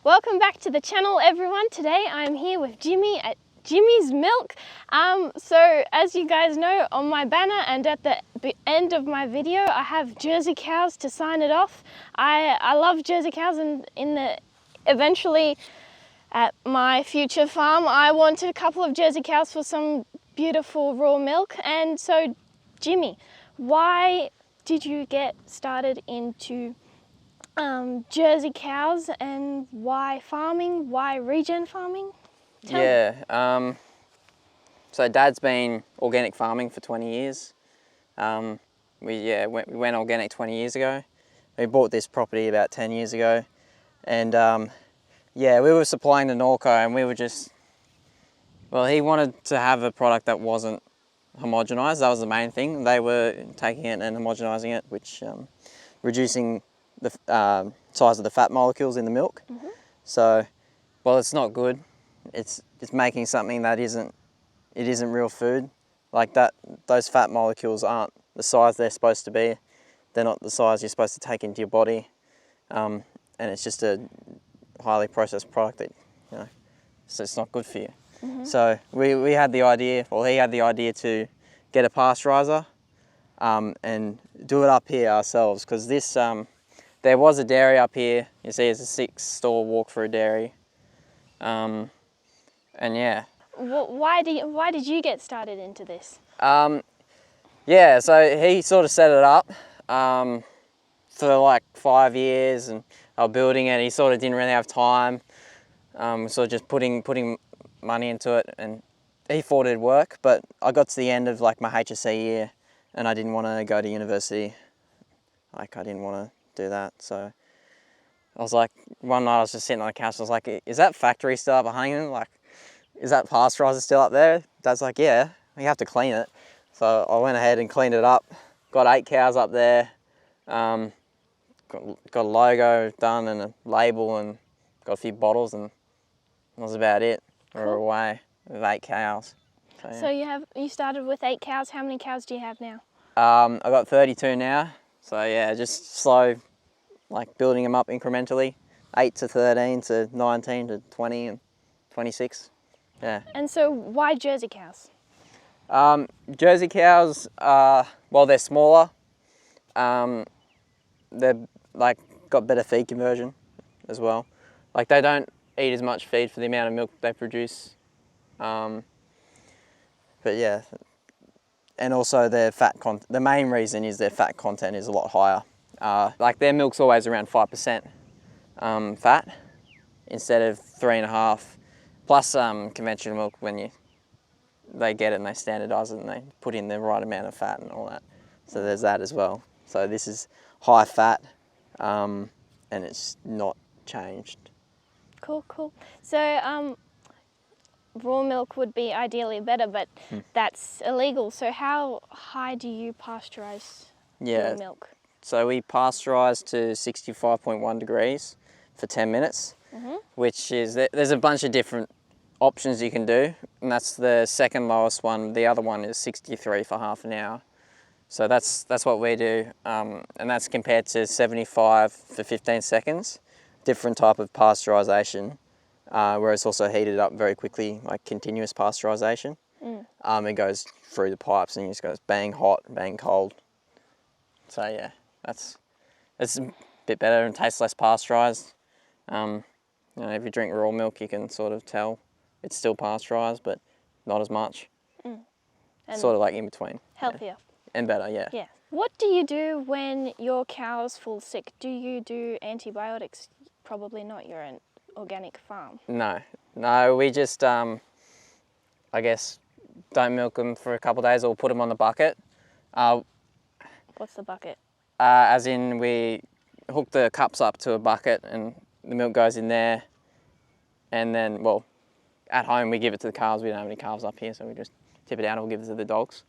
Welcome back to the channel, everyone. Today I'm here with Jimmy at Jimmy's Milk. So as you guys know, on my banner and at the end of my video, I have Jersey cows to sign it off. I love Jersey cows, and eventually at my future farm, I want a couple of Jersey cows for some beautiful raw milk. And so, Jimmy, why did you get started into Jersey cows, and why farming? Why regen farming? Tell me. So Dad's been organic farming for 20 years. We went organic 20 years ago. We bought this property about 10 years ago, and we were supplying the Norco, and we were just, well, he wanted to have a product that wasn't homogenised. That was the main thing. They were taking it and homogenising it, which reducing the size of the fat molecules in the milk. Mm-hmm. So, well, it's not good. It's making something that isn't real food. Like that, those fat molecules aren't the size they're supposed to be. They're not the size you're supposed to take into your body, and it's just a highly processed product that, so it's not good for you. Mm-hmm. So we had the idea, well, he had the idea to get a pasteuriser and do it up here ourselves, because this there was a dairy up here. You see, it's a 6-store walk-through dairy, and yeah. Why did you get started into this? So he sort of set it up for like 5 years, and I was building it. He sort of didn't really have time. Sort of just putting money into it, and he thought it'd work. But I got to the end of like my HSC year, and I didn't want to go to university. Like, I didn't want to do that. So I was like, one night I was just sitting on the couch. I was like, "Is that factory still up behind him? Like, is that pasteuriser still up there?" Dad's like, "Yeah, you have to clean it." So I went ahead and cleaned it up. Got 8 cows up there. Got a logo done and a label, and got a few bottles, and that was about it. Cool. We were away with 8 cows. So you started with 8 cows. How many cows do you have now? I got 32 now. So yeah, just slow, like building them up incrementally. 8 to 13 to 19 to 20 and 26. Yeah. And so why Jersey cows? Jersey cows, well, they're smaller. They're like got better feed conversion as well. Like, they don't eat as much feed for the amount of milk they produce. But yeah, and also their fat content. The main reason is their fat content is a lot higher. Like, their milk's always around 5% fat instead of 3.5%. Plus conventional milk, when they get it and they standardise it and they put in the right amount of fat and all that. So there's that as well. So this is high fat, and it's not changed. Cool. So raw milk would be ideally better, but that's illegal. So how high do you pasteurize your milk? So we pasteurise to 65.1 degrees for 10 minutes, which is, there's a bunch of different options you can do, and that's the second lowest one. The other one is 63 for half an hour. So that's what we do, and that's compared to 75 for 15 seconds. Different type of pasteurisation, where it's also heated up very quickly, like continuous pasteurisation. It goes through the pipes and it just goes bang hot, bang cold. So yeah, it's a bit better and tastes less pasteurised. If you drink raw milk, you can sort of tell it's still pasteurised, but not as much. Sort of like in between. Healthier. Yeah. And better, yeah. Yeah. What do you do when your cows fall sick? Do you do antibiotics? Probably not. You're an organic farm. No, we just, I guess, don't milk them for a couple of days, or put them on the bucket. What's the bucket? As in, we hook the cups up to a bucket and the milk goes in there, and then, well, at home we give it to the calves. We don't have any calves up here, so we just tip it out and we'll give it to the dogs.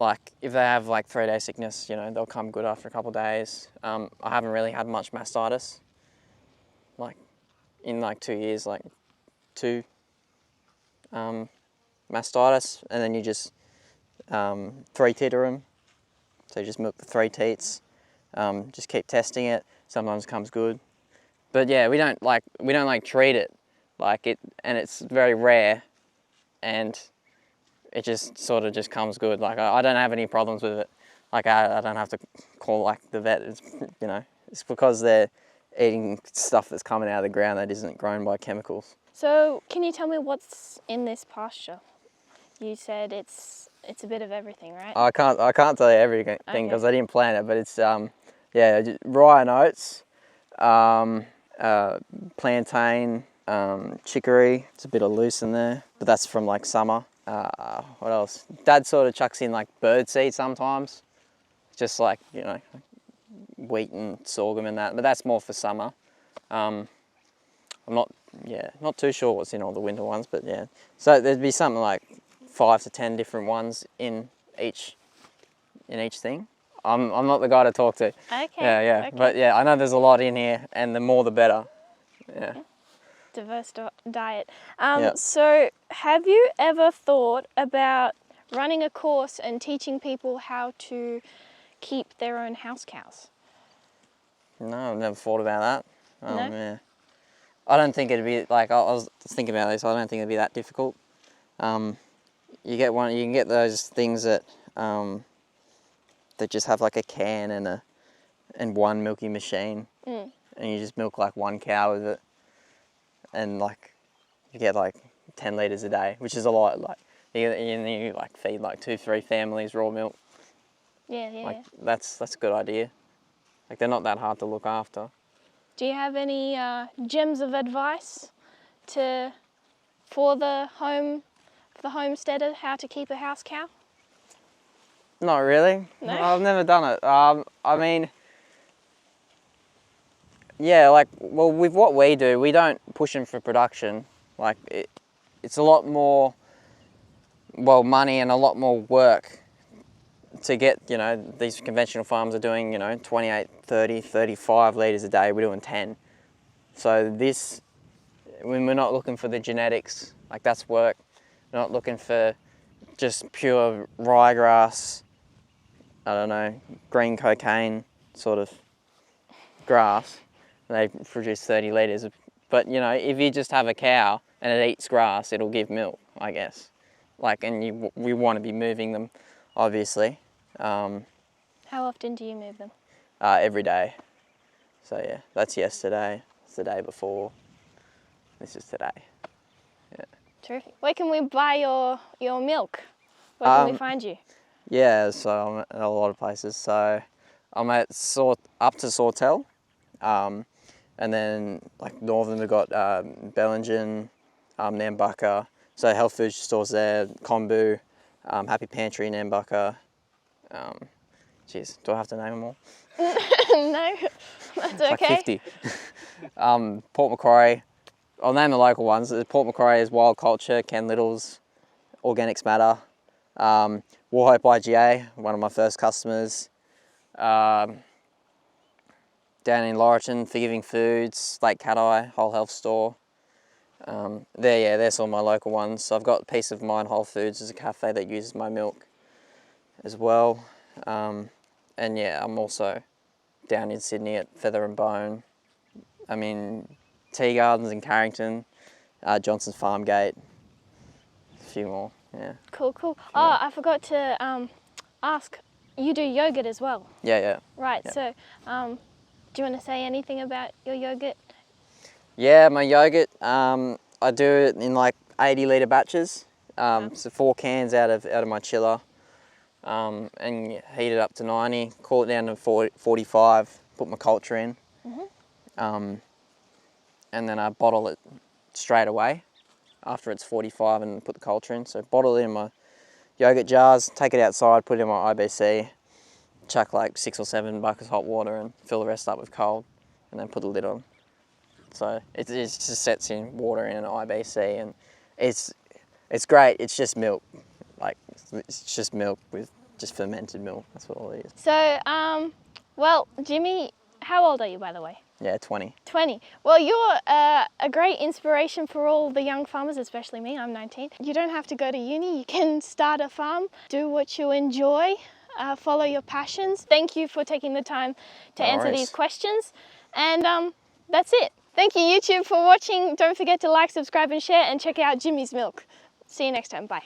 Like, if they have like 3-day sickness, they'll come good after a couple of days. I haven't really had much mastitis, like in like 2 years, like 2 mastitis, and then you just 3-teater them. So you just milk the 3 teats, just keep testing it. Sometimes it comes good, But yeah, we don't like treat it like it, and it's very rare, and it just sort of just comes good. Like I don't have any problems with it. Like I don't have to call like the vet. It's, you know, it's because they're eating stuff that's coming out of the ground that isn't grown by chemicals. So can you tell me what's in this pasture? You said it's a bit of everything, right? I can't tell you everything because I didn't plant it, but it's yeah, rye and oats, plantain, chicory. It's a bit of loose in there, but that's from like summer. What else? Dad sort of chucks in like bird seed sometimes, just like, you know, wheat and sorghum and that, but that's more for summer. I'm not too sure what's in all the winter ones, but yeah. So there'd be something like 5 to 10 different ones in each thing. I'm not the guy to talk to. Okay. Yeah. Okay. But yeah, I know there's a lot in here, and the more the better. Yeah. Diverse diet. Yeah. So have you ever thought about running a course and teaching people how to keep their own house cows? No, I've never thought about that. No? Yeah. I don't think it'd be like, I was thinking about this. I don't think it'd be that difficult. You can get those things that that just have like a can and one milking machine, and you just milk like one cow with it, and like you get like 10 litres a day, which is a lot. Like you like feed like 2-3 families raw milk. Yeah. Like that's a good idea. Like they're not that hard to look after. Do you have any gems of advice for the homesteader how to keep a house cow? Not really. No? I've never done it. I mean, yeah, like, well, with what we do, we don't push them for production. Like, it's a lot more, well, money and a lot more work to get, you know, these conventional farms are doing, you know, 28, 30, 35 litres a day. We're doing 10. So this, when we're not looking for the genetics, like that's work. We're not looking for just pure ryegrass, I don't know, green cocaine sort of grass. They produce 30 litres. But, you know, if you just have a cow and it eats grass, it'll give milk, I guess. Like, and we want to be moving them, obviously. How often do you move them? Every day. So yeah, that's yesterday. It's the day before. This is today. Yeah. Terrific. Where can we buy your milk? Where can we find you? Yeah, so I'm at a lot of places. So I'm at up to Sawtell, and then like northern we've got Bellingen, Nambucca. So health food stores there, Kombu, Happy Pantry, Nambucca. Geez, do I have to name them all? No, that's okay. Like 50. Port Macquarie. I'll name the local ones. Port Macquarie is Wild Culture, Ken Little's, Organics Matter. Wauchope IGA, one of my first customers. Down in Laurelton, Forgiving Foods, Lake Cat Eye, Whole Health Store. There's all my local ones. So I've got Peace of Mind Whole Foods as a cafe that uses my milk as well. And yeah, I'm also down in Sydney at Feather and Bone. I'm in Tea Gardens in Carrington, Johnson's Farm Gate, a few more, yeah. Cool. Oh, I forgot to ask, you do yogurt as well? Yeah. Right, yeah. So do you want to say anything about your yogurt? Yeah, my yogurt, I do it in like 80 litre batches. So 4 cans out of my chiller, and heat it up to 90, cool it down to 45, put my culture in. And then I bottle it straight away after it's 45 and put the culture in. So bottle it in my yogurt jars, take it outside, put it in my IBC, chuck like 6 or 7 buckets of hot water and fill the rest up with cold, and then put the lid on. So it just sets in water in an IBC, and it's great. It's just milk. Like, it's just milk with just fermented milk. That's what it is. So, well, Jimmy, how old are you, by the way? Yeah, 20. 20. Well, you're a great inspiration for all the young farmers, especially me. I'm 19. You don't have to go to uni. You can start a farm, do what you enjoy, follow your passions. Thank you for taking the time to answer these questions. And that's it. Thank you YouTube for watching. Don't forget to like, subscribe and share, and check out Jimmy's Milk. See you next time. Bye.